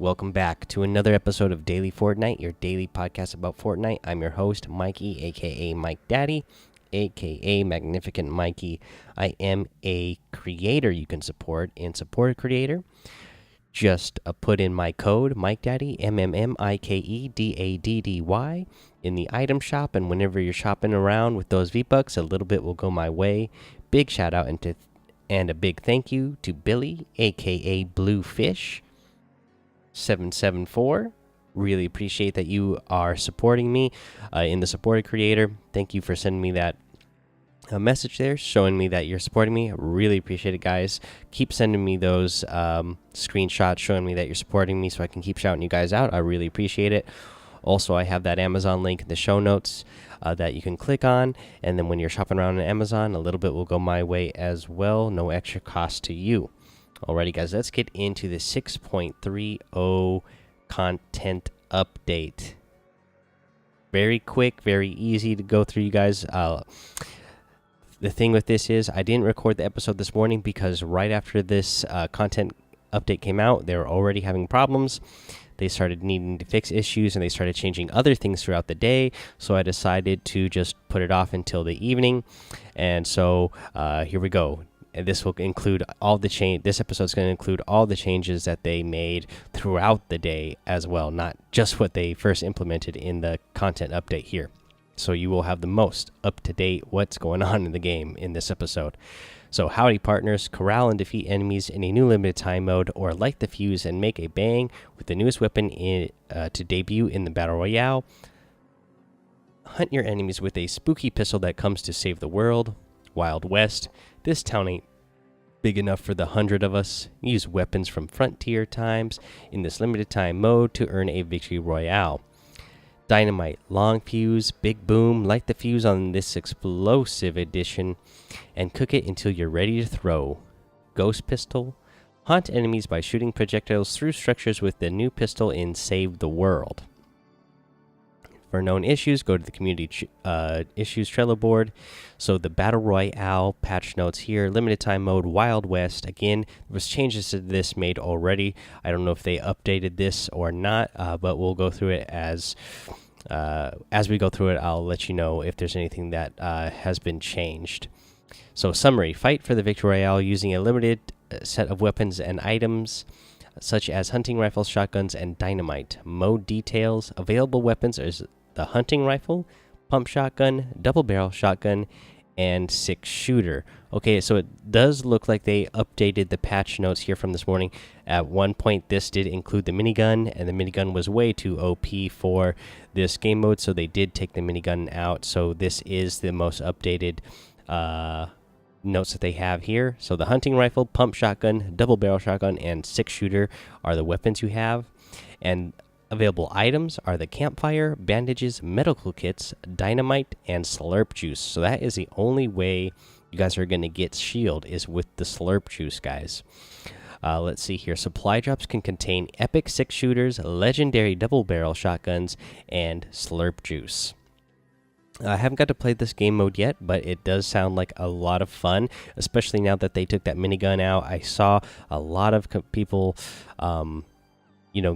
Welcome back to another episode of Daily Fortnite, your daily podcast about Fortnite. I'm your host, Mikey, aka MikeDaddy, aka MagnificantMikie. I am a creator you can support and support a creator. Just put in my code, MikeDaddy, MMMikeDaddy, in the item shop, and whenever you're shopping around with those V-Bucks, a little bit will go my way. Big shout out and a big thank you to Billy, aka Bluefish 774. Really appreciate that you are supporting me in the supported creator. Thank you for sending me that message there, showing me that you're supporting me. Really appreciate it, guys. Keep sending me those screenshots showing me that you're supporting me so I can keep shouting you guys out. I really appreciate it. Also, I have that Amazon link in the show notes that you can click on, and then when you're shopping around on Amazon, a little bit will go my way as well. No extra cost to you. Alrighty, guys, let's get into the 6.30 content update. Very quick, very easy to go through, you guys. The thing with this is I didn't record the episode this morning because right after this content update came out, they were already having problems. They started needing to fix issues, and they started changing other things throughout the day. So I decided to just put it off until the evening. And so here we go. And this will include all the change. This episode is going to include all the changes that they made throughout the day as well, not just what they first implemented in the content update here. So you will have the most up to date what's going on in the game in this episode. So howdy, partners! Corral and defeat enemies in a new limited time mode, or light the fuse and make a bang with the newest weapon to debut in the Battle Royale. Hunt your enemies with a spooky pistol that comes to save the world. Wild West. This town ain't big enough for the 100 of us. Use weapons from Frontier times in this limited time mode to earn a victory royale. Dynamite, long fuse, big boom. Light the fuse on this explosive edition and cook it until you're ready to throw. Ghost pistol. Haunt enemies by shooting projectiles through structures with the new pistol in Save the World. For known issues, go to the community issues Trello board. So the Battle Royale patch notes here, limited time mode, Wild West. Again, there was changes to this made already. I don't know if they updated this or not, but we'll go through it as we go through it. I'll let you know if there's anything that has been changed. So summary: fight for the victory royale using a limited set of weapons and items, such as hunting rifles, shotguns, and dynamite. Mode details: available weapons is the hunting rifle, pump shotgun, double barrel shotgun, and 6-shooter. Okay, so it does look like they updated the patch notes here from this morning. At one point, this did include the minigun, and the minigun was way too OP for this game mode, so they did take the minigun out. So this is the most updated notes that they have here. So the hunting rifle, pump shotgun, double barrel shotgun, and 6-shooter are the weapons you have. And available items are the campfire, bandages, medical kits, dynamite, and slurp juice. So that is the only way you guys are going to get shield, is with the slurp juice, guys. Let's see here. Supply drops can contain epic 6-shooters, legendary double barrel shotguns, and slurp juice. I haven't got to play this game mode yet, but it does sound like a lot of fun, especially now that they took that minigun out. I saw a lot of people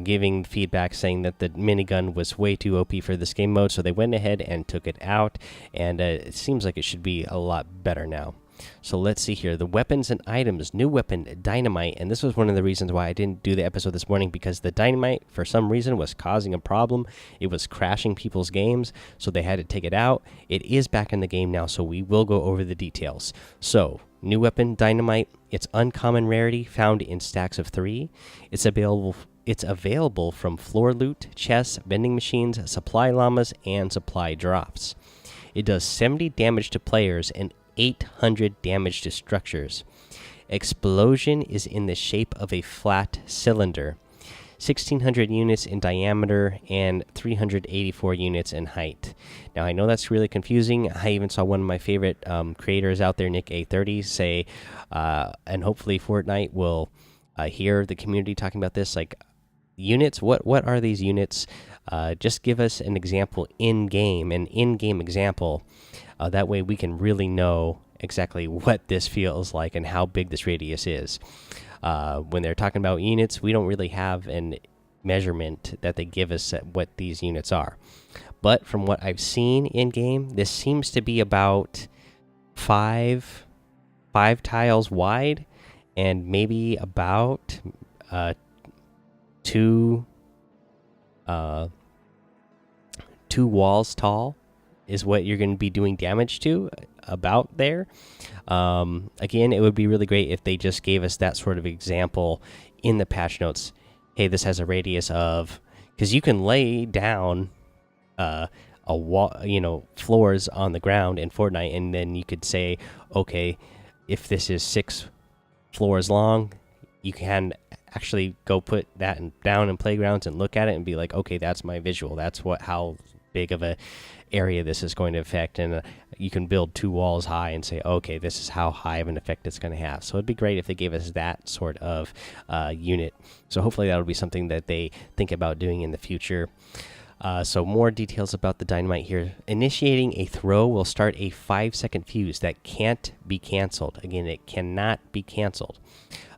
giving feedback saying that the minigun was way too OP for this game mode, so they went ahead and took it out, and it seems like it should be a lot better now. So let's see here. The weapons and items. New weapon, dynamite, and this was one of the reasons why I didn't do the episode this morning, because the dynamite, for some reason, was causing a problem. It was crashing people's games, so they had to take it out. It is back in the game now, so we will go over the details. So, new weapon, dynamite. It's uncommon rarity, found in stacks of 3. It's available from floor loot, chests, vending machines, supply llamas, and supply drops. It does 70 damage to players and 800 damage to structures. Explosion is in the shape of a flat cylinder. 1,600 units in diameter and 384 units in height. Now, I know that's really confusing. I even saw one of my favorite creators out there, Nick A30, say, and hopefully Fortnite will hear the community talking about this, like, units, what are these units? Just give us an example an in-game example. That way we can really know exactly what this feels like and how big this radius is. When they're talking about units, we don't really have an measurement that they give us at what these units are. But from what I've seen in game, this seems to be about five tiles wide and maybe about two two walls tall is what you're going to be doing damage to about there. Again, it would be really great if they just gave us that sort of example in the patch notes. Hey, this has a radius of, because you can lay down a wall, floors on the ground in Fortnite, and then you could say, okay, if this is 6 floors long, you can actually go put that down in playgrounds and look at it and be like, okay, that's my visual. That's how big of a area this is going to affect, and you can build 2 walls high and say, okay, this is how high of an effect it's going to have. So it'd be great if they gave us that sort of unit. So hopefully that'll be something that they think about doing in the future. So more details about the dynamite here. Initiating a throw will start a 5-second fuse that can't be canceled. Again, it cannot be canceled.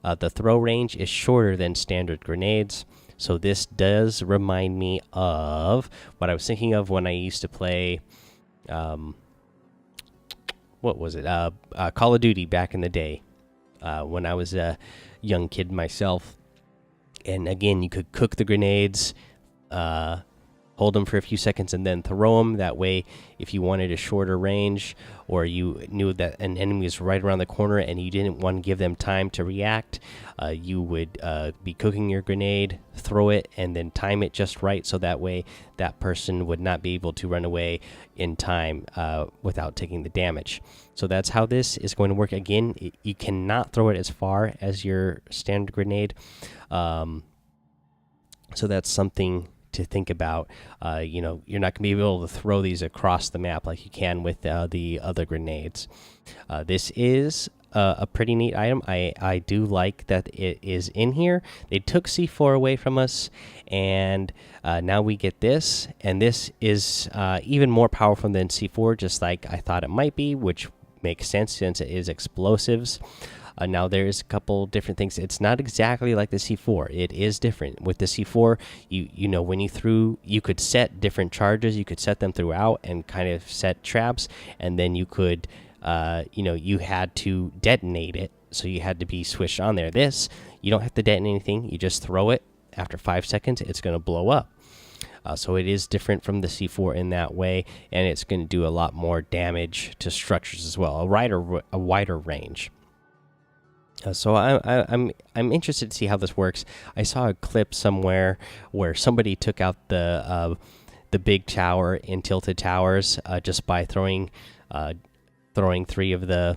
The throw range is shorter than standard grenades. So this does remind me of what I was thinking of when I used to play, what was it? Call of Duty back in the day, when I was a young kid myself. And again, you could cook the grenades, hold them for a few seconds, and then throw them. That way, if you wanted a shorter range, or you knew that an enemy was right around the corner and you didn't want to give them time to react, you would be cooking your grenade, throw it, and then time it just right, so that way that person would not be able to run away in time without taking the damage. So that's how this is going to work. Again, you cannot throw it as far as your standard grenade, so that's something to think about. You're not going to be able to throw these across the map like you can with the other grenades. This is a pretty neat item. I do like that it is in here. They took C4 away from us, and now we get this, and this is even more powerful than C4, just like I thought it might be, which makes sense since it is explosives. Now there's a couple different things. It's not exactly like the C4. It is different. With the C4, when you could set different charges. You could set them throughout and kind of set traps, and then you could, you had to detonate it. So you had to be switched on there. This, you don't have to detonate anything. You just throw it. After 5 seconds, it's going to blow up. So it is different from the C4 in that way, and it's going to do a lot more damage to structures as well. A wider range. So I'm interested to see how this works. I saw a clip somewhere where somebody took out the big tower in Tilted Towers just by throwing 3 of the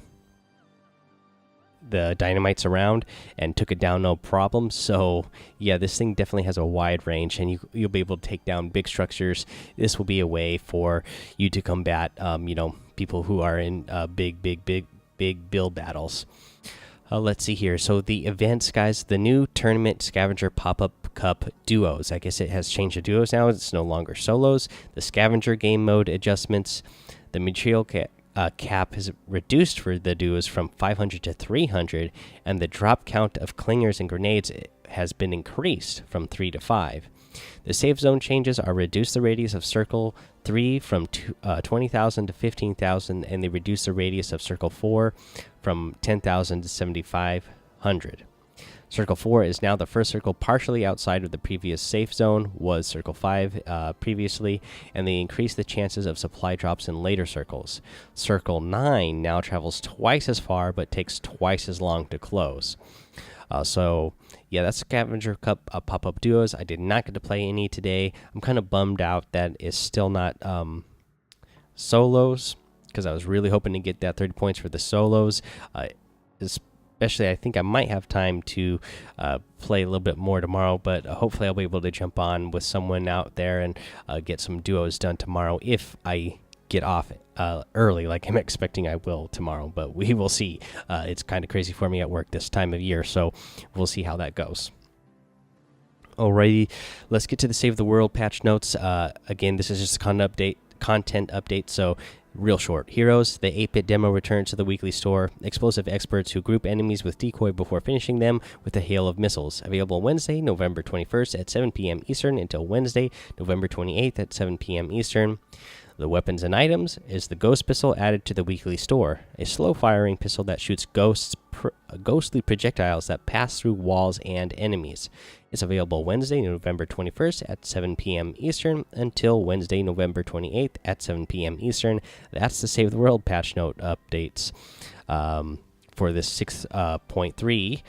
dynamites around and took it down no problem. So yeah, this thing definitely has a wide range, and you'll be able to take down big structures. This will be a way for you to combat people who are in big build battles. Let's see here. So the events, guys, the new tournament scavenger pop-up cup duos. I guess it has changed to duos now. It's no longer solos. The scavenger game mode adjustments. The material cap is reduced for the duos from 500 to 300, and the drop count of clingers and grenades has been increased from 3 to 5. The safe zone changes are reduce the radius of circle 3 from 20,000 to 15,000, and they reduce the radius of circle 4 from 10,000 to 7,500. Circle 4 is now the first circle partially outside of the previous safe zone, was circle 5 previously, and they increase the chances of supply drops in later circles. Circle 9 now travels twice as far but takes twice as long to close. So yeah, that's Scavenger Cup pop-up duos. I did not get to play any today. I'm kind of bummed out that it's still not solos, because I was really hoping to get that 30 points for the solos. Especially, I think I might have time to play a little bit more tomorrow, but hopefully I'll be able to jump on with someone out there and get some duos done tomorrow if I get off early, like I'm expecting I will tomorrow, but we will see. It's kind of crazy for me at work this time of year, so we'll see how that goes. Alrighty, let's get to the Save the World patch notes. Again, this is just a content update, so Real short. Heroes. The 8-bit demo returns to the weekly store. Explosive experts who group enemies with decoy before finishing them with a hail of missiles. Available Wednesday, November 21st at 7 p.m. Eastern until Wednesday, November 28th at 7 p.m. Eastern. The weapons and items is the ghost pistol added to the weekly store, a slow-firing pistol that shoots ghostly projectiles that pass through walls and enemies. It's available Wednesday, November 21st at 7 p.m. Eastern until Wednesday, November 28th at 7 p.m. Eastern. That's the Save the World patch note updates for this 6.3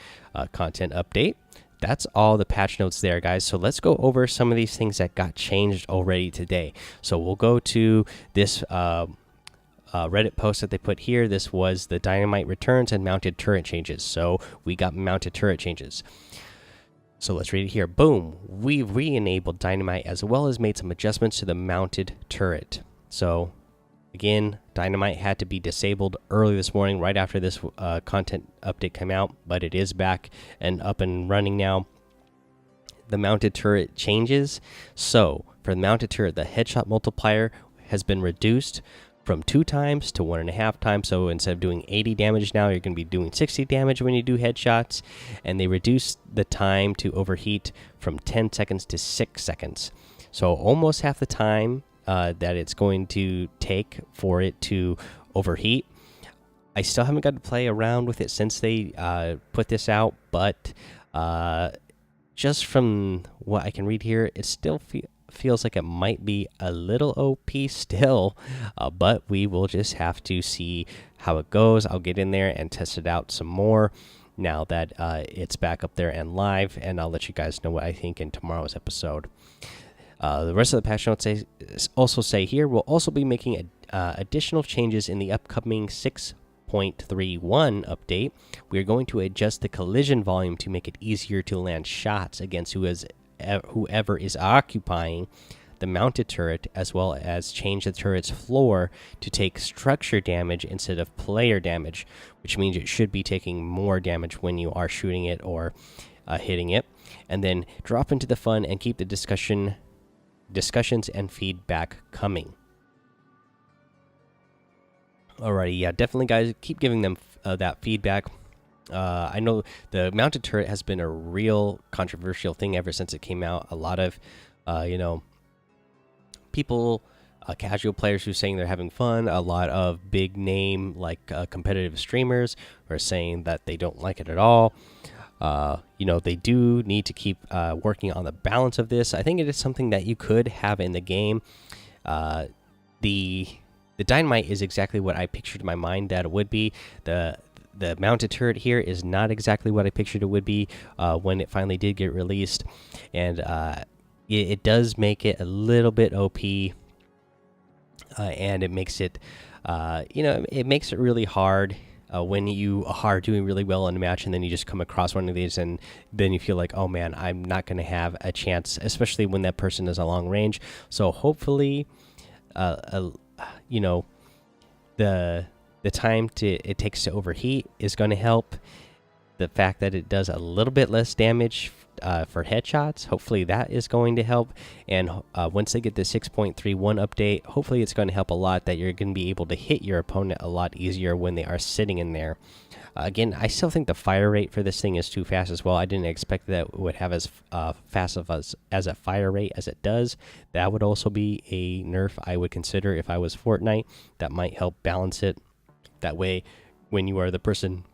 content update. That's all the patch notes there, guys. So let's go over some of these things that got changed already today. So we'll go to this Reddit post that they put here. This was the dynamite returns and mounted turret changes. So we got mounted turret changes. So let's read it here. Boom. We've re-enabled dynamite as well as made some adjustments to the mounted turret. So again, dynamite had to be disabled early this morning, right after this content update came out, but it is back and up and running now. The mounted turret changes. So for the mounted turret, the headshot multiplier has been reduced from 2 times to 1.5 times. So instead of doing 80 damage now, you're going to be doing 60 damage when you do headshots. And they reduced the time to overheat from 10 seconds to 6 seconds. So almost half the time that it's going to take for it to overheat. I still haven't got to play around with it since they put this out, but just from what I can read here, it still feels like it might be a little OP still, but we will just have to see how it goes. I'll get in there and test it out some more now that it's back up there and live, and I'll let you guys know what I think in tomorrow's episode. The rest of the patch notes also say here we'll also be making additional changes in the upcoming 6.31 update. We are going to adjust the collision volume to make it easier to land shots against whoever is occupying the mounted turret, as well as change the turret's floor to take structure damage instead of player damage, which means it should be taking more damage when you are shooting it or hitting it. And then drop into the fun and keep the discussions and feedback coming. Alrighty, yeah, definitely, guys, keep giving them that feedback. I know the mounted turret has been a real controversial thing ever since it came out. A lot of, people, casual players who are saying they're having fun. A lot of big name competitive streamers are saying that they don't like it at all. They do need to keep working on the balance of this. I think it is something that you could have in the game. The dynamite is exactly what I pictured in my mind that it would be. The mounted turret here is not exactly what I pictured it would be when it finally did get released, and it does make it a little bit OP, and it makes it, it makes it really hard. When you are doing really well in a match and then you just come across one of these and then you feel like, oh man, I'm not going to have a chance, especially when that person is a long range. So hopefully, the time it takes to overheat is going to help. The fact that it does a little bit less damage for headshots, hopefully that is going to help. And once they get the 6.31 update, hopefully it's going to help a lot, that you're going to be able to hit your opponent a lot easier when they are sitting in there. Again, I still think the fire rate for this thing is too fast as well. I didn't expect that it would have as fast of as a fire rate as it does. That would also be a nerf I would consider if I was Fortnite. That might help balance it. That way, when you are the person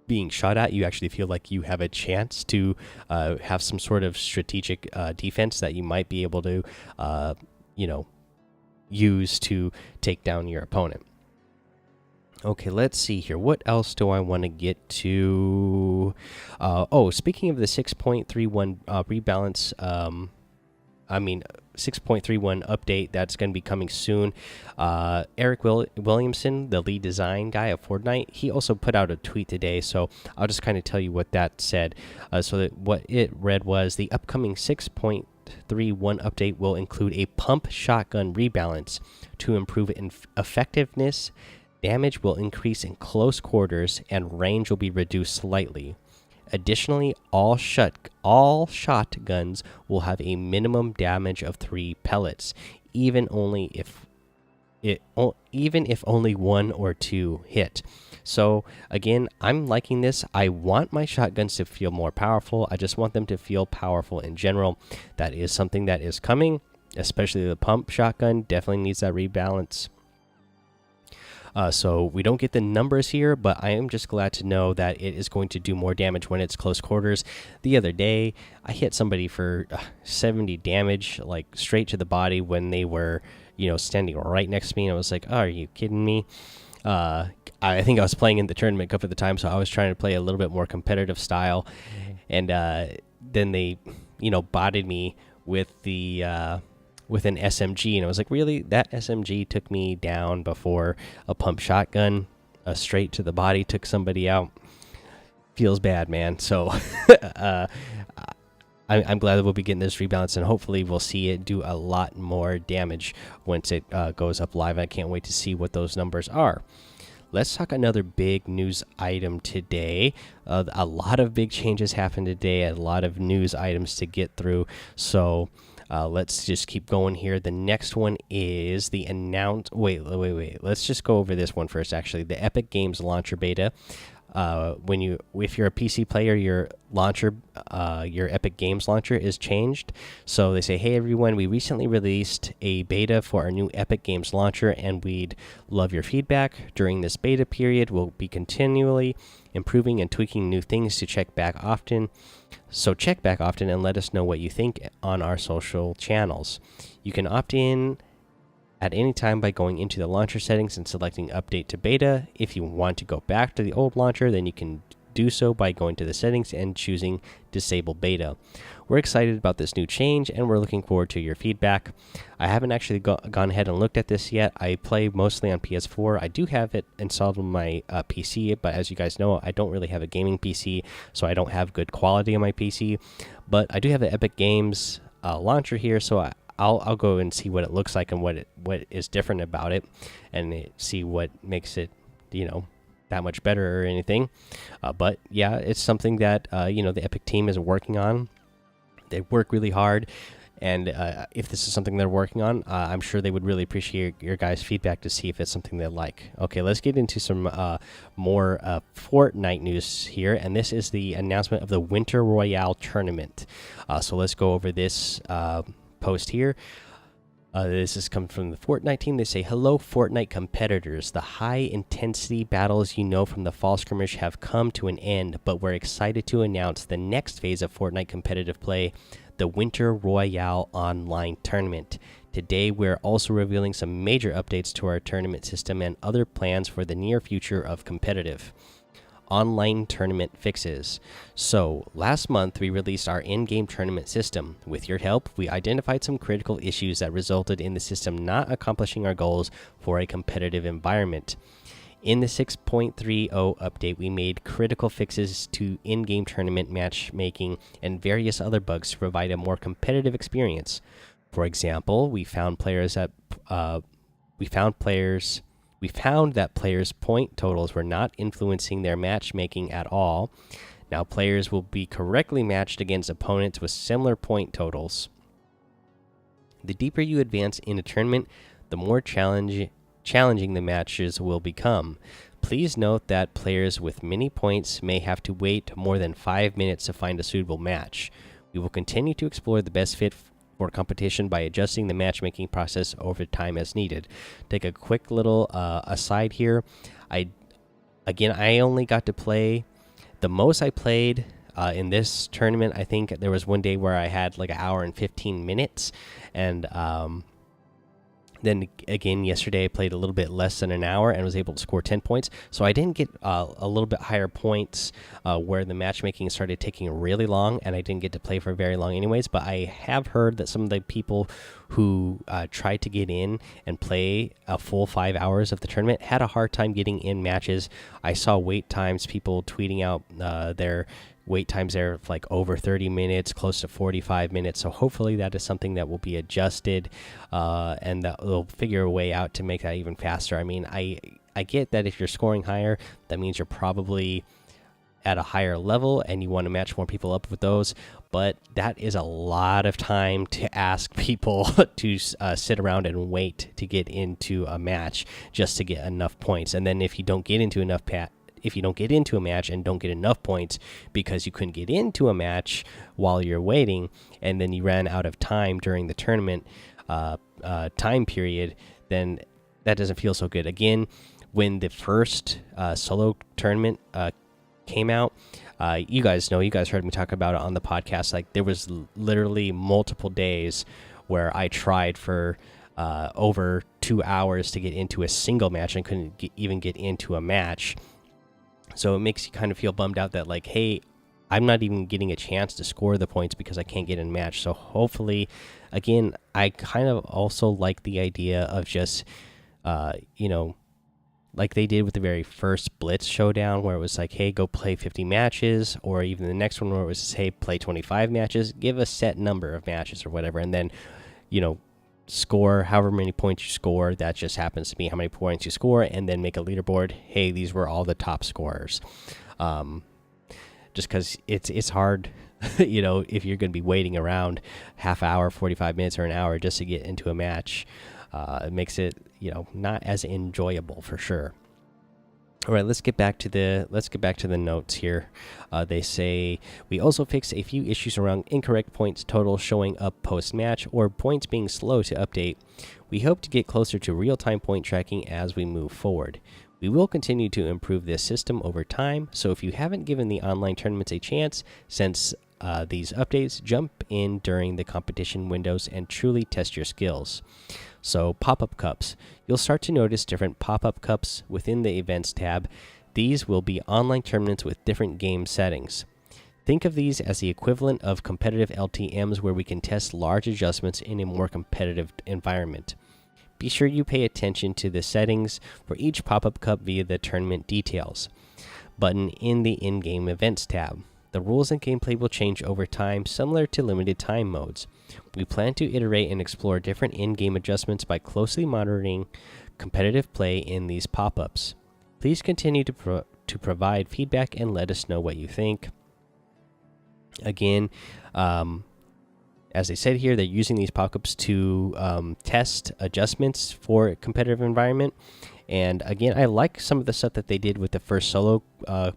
being shot at, you actually feel like you have a chance to have some sort of strategic defense that you might be able to, use to take down your opponent. Okay, let's see here. What else do I want to get to? Speaking of the 6.31 rebalance, 6.31 update that's going to be coming soon. Eric Williamson, the lead design guy of Fortnite, he also put out a tweet today, so I'll just kind of tell you what that said. So that what it read was the upcoming 6.31 update will include a pump shotgun rebalance to improve effectiveness. Damage will increase in close quarters and range will be reduced slightly. Additionally, all shotguns will have a minimum damage of 3 pellets, even only if even if only one or two hit. So again, I'm liking this. I want my shotguns to feel more powerful. I just want them to feel powerful in general. That is something that is coming, especially the pump shotgun definitely needs that rebalance. So we don't get the numbers here, but I am just glad to know that it is going to do more damage when it's close quarters. The other day, I hit somebody for 70 damage, like straight to the body when they were, standing right next to me. And I was like, oh, are you kidding me? I think I was playing in the tournament cup at the time, so I was trying to play a little bit more competitive style. And then they, botted me with with an SMG, and I was like, really? That SMG took me down before a pump shotgun, straight to the body, took somebody out. Feels bad, man. So I'm glad that we'll be getting this rebalance, and hopefully we'll see it do a lot more damage once it goes up live. I can't wait to see what those numbers are. Let's talk another big news item today. A lot of big changes happened today, a lot of news items to get through. So let's just keep going here. The next one is the wait. Let's just go over this one first. Actually, the Epic Games launcher beta. If you're a PC player, your launcher, your Epic Games launcher is changed. So they say, hey everyone, we recently released a beta for our new Epic Games launcher, and we'd love your feedback. During this beta period, we'll be continually improving and tweaking new things to check back often. So check back often and let us know what you think on our social channels. You can opt in at any time by going into the launcher settings and selecting update to beta. If you want to go back to the old launcher, then you can do so by going to the settings and choosing disable beta. We're excited about this new change, and we're looking forward to your feedback. I haven't actually gone ahead and looked at this yet. I play mostly on PS4. I do have it installed on my PC, but as you guys know, I don't really have a gaming PC, so I don't have good quality on my PC. But I do have an Epic Games launcher here, so I'll go and see what it looks like and what is different about it, and see what makes it that much better or anything. But yeah, it's something that the Epic team is working on. They work really hard, and if this is something they're working on, I'm sure they would really appreciate your guys' feedback to see if it's something they like. Okay, let's get into some more Fortnite news here, and this is the announcement of the Winter Royale tournament. So let's go over this post here. This is coming from the Fortnite team. They say, hello Fortnite competitors, the high intensity battles from the fall skirmish have come to an end, but we're excited to announce the next phase of Fortnite competitive play, the Winter Royale online tournament. Today we're also revealing some major updates to our tournament system and other plans for the near future of competitive online tournament fixes. So last month we released our in-game tournament system. With your help, we identified some critical issues that resulted in the system not accomplishing our goals for a competitive environment. In the 6.30 update, we made critical fixes to in-game tournament matchmaking and various other bugs to provide a more competitive experience. For example, we found that players' point totals were not influencing their matchmaking at all. Now players will be correctly matched against opponents with similar point totals. The deeper you advance in a tournament, the more challenging the matches will become. Please note that players with many points may have to wait more than 5 minutes to find a suitable match. We will continue to explore the best fit for competition by adjusting the matchmaking process over time as needed. Take a quick little aside here. I only got to play the most I played in this tournament. I think there was one day where I had like an hour and 15 minutes, and then again yesterday I played a little bit less than an hour and was able to score 10 points. So I didn't get a little bit higher points where the matchmaking started taking really long, and I didn't get to play for very long anyways. But I have heard that some of the people who tried to get in and play a full 5 hours of the tournament had a hard time getting in matches. I saw wait times, people tweeting out their wait times there of like over 30 minutes, close to 45 minutes. So hopefully that is something that will be adjusted, and that they'll figure a way out to make that even faster. I mean, I get that if you're scoring higher, that means you're probably at a higher level and you want to match more people up with those, but that is a lot of time to ask people to sit around and wait to get into a match just to get enough points. And then if you don't get into a match and don't get enough points because you couldn't get into a match while you're waiting, and then you ran out of time during the tournament time period, then that doesn't feel so good. Again, when the first solo tournament came out, you guys heard me talk about it on the podcast. Like, there was literally multiple days where I tried for over 2 hours to get into a single match and couldn't even get into a match. So it makes you kind of feel bummed out that, like, hey, I'm not even getting a chance to score the points because I can't get in a match. So hopefully, again, I kind of also like the idea of just like they did with the very first Blitz showdown, where it was like, hey, go play 50 matches, or even the next one where it was, hey, play 25 matches, give a set number of matches or whatever, and then, score however many points you score. That just happens to be how many points you score, and then make a leaderboard. Hey, these were all the top scorers. Just because it's hard, if you're going to be waiting around half hour, 45 minutes, or an hour just to get into a match. It makes it, not as enjoyable for sure. All right, let's get back to the notes here. They say we also fixed a few issues around incorrect points total showing up post match or points being slow to update. We hope to get closer to real-time point tracking as we move forward. We will continue to improve this system over time, so if you haven't given the online tournaments a chance since these updates, jump in during the competition windows and truly test your skills. So, pop-up cups. You'll start to notice different pop-up cups within the events tab. These will be online tournaments with different game settings. Think of these as the equivalent of competitive LTMs, where we can test large adjustments in a more competitive environment. Be sure you pay attention to the settings for each pop-up cup via the tournament details button in the in-game events tab. The rules and gameplay will change over time, similar to limited time modes. We plan to iterate and explore different in-game adjustments by closely monitoring competitive play in these pop-ups. Please continue to provide feedback and let us know what you think. Again, as they said here, they're using these pop-ups to test adjustments for a competitive environment. And again, I like some of the stuff that they did with the first solo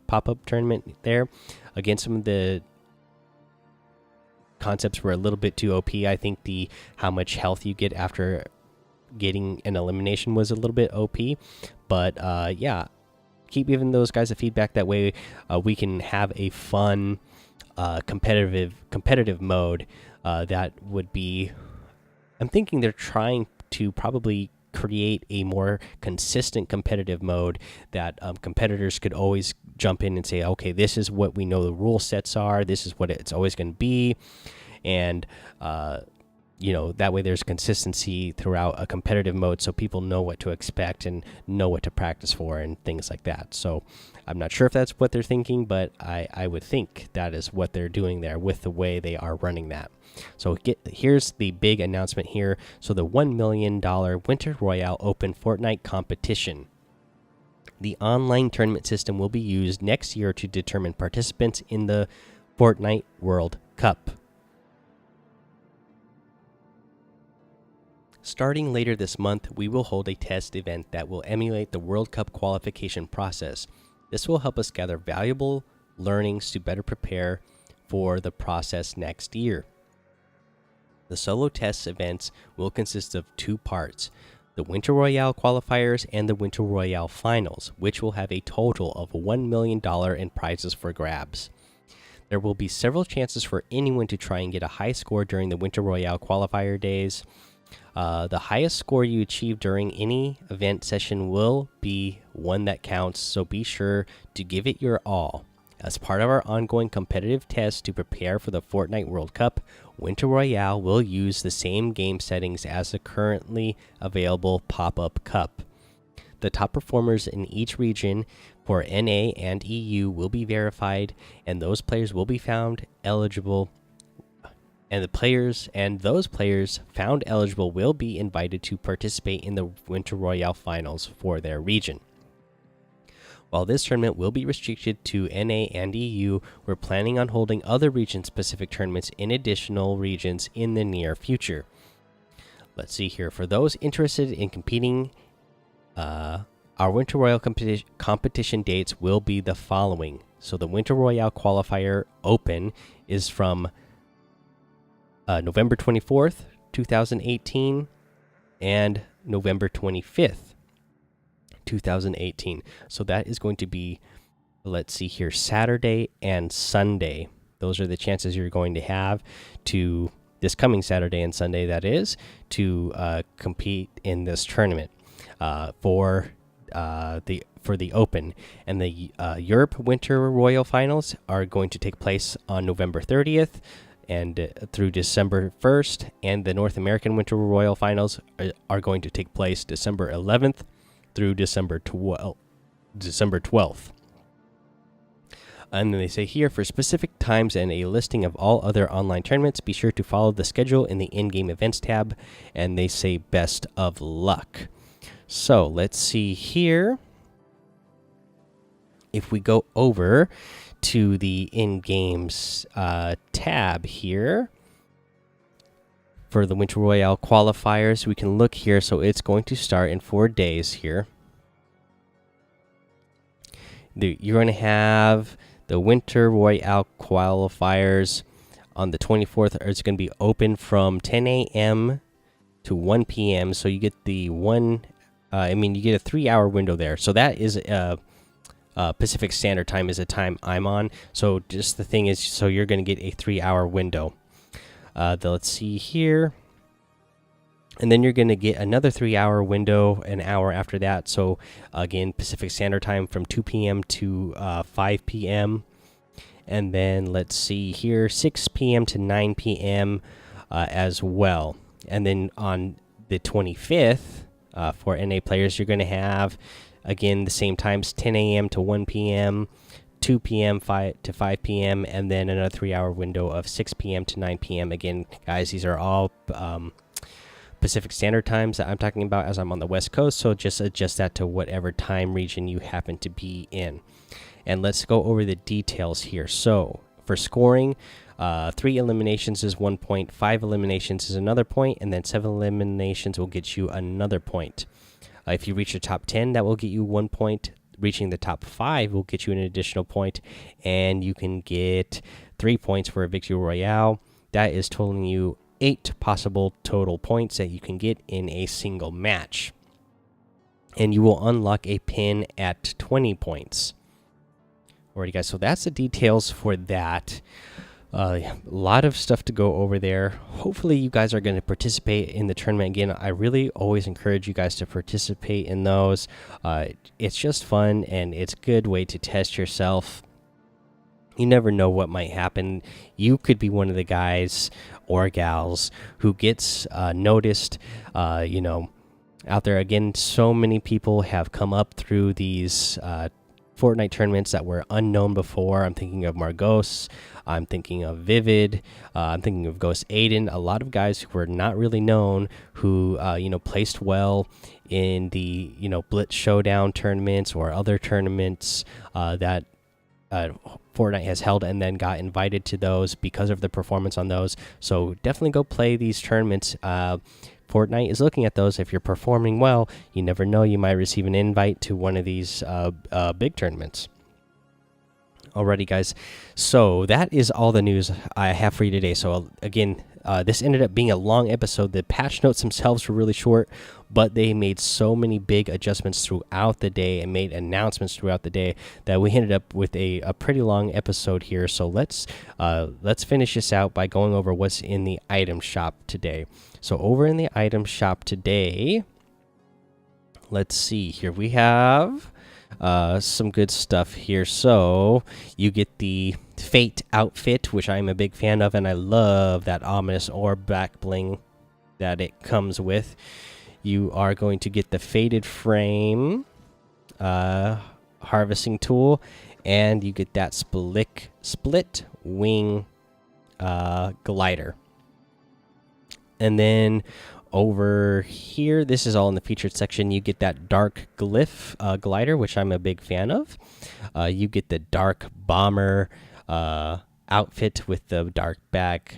pop-up tournament there. Again, some of the concepts were a little bit too OP. I think how much health you get after getting an elimination was a little bit OP. But yeah, keep giving those guys a feedback. That way we can have a fun competitive mode that would be... I'm thinking they're trying to probably create a more consistent competitive mode that competitors could always jump in and say, okay, this is what we know the rule sets are, this is what it's always going to be, and that way there's consistency throughout a competitive mode, so people know what to expect and know what to practice for and things like that. So I'm not sure if that's what they're thinking, but I would think that is what they're doing there with the way they are running that. So here's the big announcement here. So the $1 million Winter Royale Open Fortnite competition. The online tournament system will be used next year to determine participants in the Fortnite World Cup. Starting later this month, we will hold a test event that will emulate the World Cup qualification process. This will help us gather valuable learnings to better prepare for the process next year. The solo test events will consist of 2 parts: the Winter Royale qualifiers and the Winter Royale finals, which will have a total of $1 million in prizes for grabs. There will be several chances for anyone to try and get a high score during the Winter Royale qualifier days. The highest score you achieve during any event session will be one that counts, so be sure to give it your all. As part of our ongoing competitive test to prepare for the Fortnite World Cup, Winter Royale will use the same game settings as the currently available pop-up cup. The top performers in each region for NA and EU will be verified, and those players will be found eligible. And those players found eligible will be invited to participate in the Winter Royale finals for their region. While this tournament will be restricted to NA and EU, we're planning on holding other region-specific tournaments in additional regions in the near future. Let's see here. For those interested in competing, our Winter Royale competition dates will be the following. So the Winter Royale Qualifier Open is from November 24th, 2018, and November 25th, 2018. So that is going to be, let's see here, Saturday and Sunday. Those are the chances you're going to have to, this coming Saturday and Sunday, that is, to compete in this tournament for the Open. And the Europe Winter Royal Finals are going to take place on November 30th and through December 1st, and the North American Winter Royal Finals are going to take place December 11th through December 12th. And then they say here, for specific times and a listing of all other online tournaments, be sure to follow the schedule in the in-game events tab, and they say best of luck. So let's see here. If we go over to the in-games tab here for the Winter Royale qualifiers, we can look here. So it's going to start in 4 days here. You're going to have the Winter Royale qualifiers on the 24th. It's going to be open from 10 a.m. to 1 p.m. So you get the you get a 3-hour window there. So that is Pacific Standard Time is a time I'm on. So just the thing is, so you're going to get a 3-hour window. Let's see here. And then you're going to get another 3-hour window an hour after that. So again, Pacific Standard Time from 2 p.m. to 5 p.m. And then let's see here, 6 p.m. to 9 p.m. As well. And then on the 25th, for NA players, you're going to have, again, the same times, 10 a.m. to 1 p.m., 2 p.m. to 5 p.m., and then another 3-hour window of 6 p.m. to 9 p.m. Again, guys, these are all Pacific Standard Times that I'm talking about, as I'm on the West Coast, so just adjust that to whatever time region you happen to be in. And let's go over the details here. So for scoring, 3 eliminations is 1 point, 5 eliminations is another point, and then 7 eliminations will get you another point. If you reach the top 10, that will get you 1 point. Reaching the top 5 will get you an additional point, and you can get 3 points for a Victory Royale. That is totaling you 8 possible total points that you can get in a single match. And you will unlock a pin at 20 points. Alrighty, guys, so that's the details for that. A lot of stuff to go over there. Hopefully you guys are going to participate in the tournament. Again, I really always encourage you guys to participate in those. It's just fun, and it's a good way to test yourself. You never know what might happen. You could be one of the guys or gals who gets noticed, out there. Again, so many people have come up through these Fortnite tournaments that were unknown before. I'm thinking of Margos, I'm thinking of Vivid, I'm thinking of Ghost Aiden. A lot of guys who were not really known, who placed well in the Blitz Showdown tournaments or other tournaments that Fortnite has held, and then got invited to those because of the performance on those. So definitely go play these tournaments. Fortnite is looking at those. If you're performing well, you never know, you might receive an invite to one of these big tournaments. Alrighty, guys, so that is all the news I have for you today. So again, this ended up being a long episode. The patch notes themselves were really short, but they made so many big adjustments throughout the day and made announcements throughout the day that we ended up with a pretty long episode here. So let's finish this out by going over what's in the item shop today. So over in the item shop today, let's see here, we have some good stuff here. So you get the Fate outfit, which I'm a big fan of, and I love that ominous orb back bling that it comes with. You are going to get the Faded Frame harvesting tool, and you get that split wing glider. And then over here, this is all in the featured section. You get that dark glyph glider, which I'm a big fan of. You get the dark bomber outfit with the dark back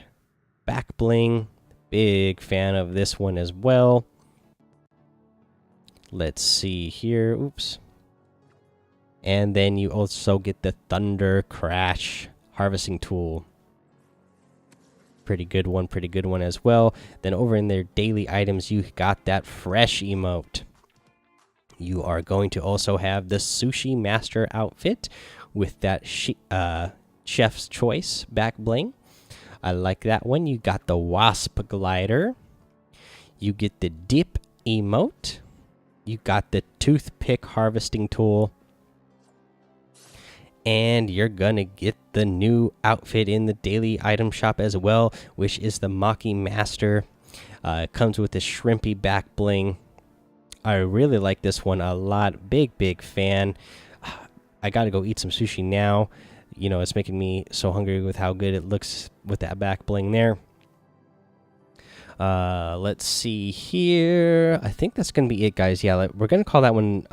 bling. Big fan of this one as well. Let's see here. Oops. And then you also get the thunder crash harvesting tool. Pretty good one as well. Then over in their daily items, you got that fresh emote. You are going to also have the sushi master outfit with that chef's choice back bling. I like that one. You got the wasp glider. You get the dip emote. You got the toothpick harvesting tool. And you're gonna get the new outfit in the daily item shop as well, which is the Maki Master. It comes with the shrimpy back bling. I really like this one a lot. Big fan. I gotta go eat some sushi now. You know, it's making me so hungry with how good it looks with that back bling there. Let's see here. I think that's gonna be it, guys. Yeah, we're gonna call that one.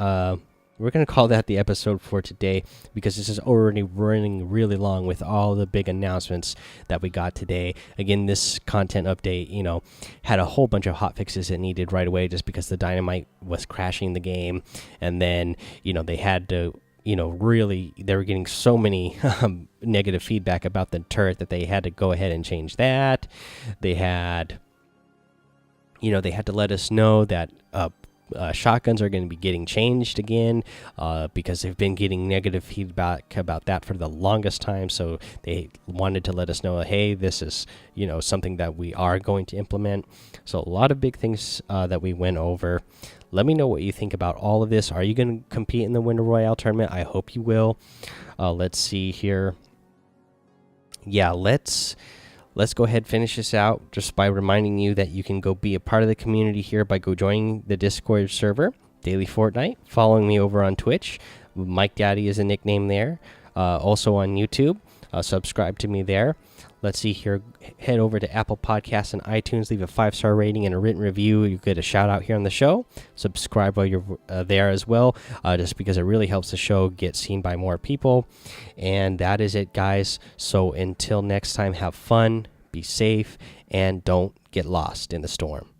We're going to call that the episode for today because this is already running really long with all the big announcements that we got today. Again, this content update, you know, had a whole bunch of hot fixes it needed right away just because the dynamite was crashing the game. And then, you know, they had to, you know, really, they were getting so many negative feedback about the turret that they had to go ahead and change that. They had, you know, they had to let us know that, shotguns are going to be getting changed again because they've been getting negative feedback about that for the longest time. So they wanted to let us know, hey, this is, you know, something that we are going to implement. So a lot of big things that we went over. Let me know what you think about all of this. Are you going to compete in the Winter Royale tournament? I hope you will. Let's see here. Yeah, let's go ahead and finish this out just by reminding you that you can go be a part of the community here by go joining the Discord server, Daily Fortnite, following me over on Twitch. MikeDaddy is a nickname there. Also on YouTube. Subscribe to me there. Let's see here. Head over to Apple Podcasts and iTunes. Leave a 5-star rating and a written review. You get a shout out here on the show. Subscribe while you're there as well, just because it really helps the show get seen by more people. And that is it, guys. So until next time, have fun, be safe, and don't get lost in the storm.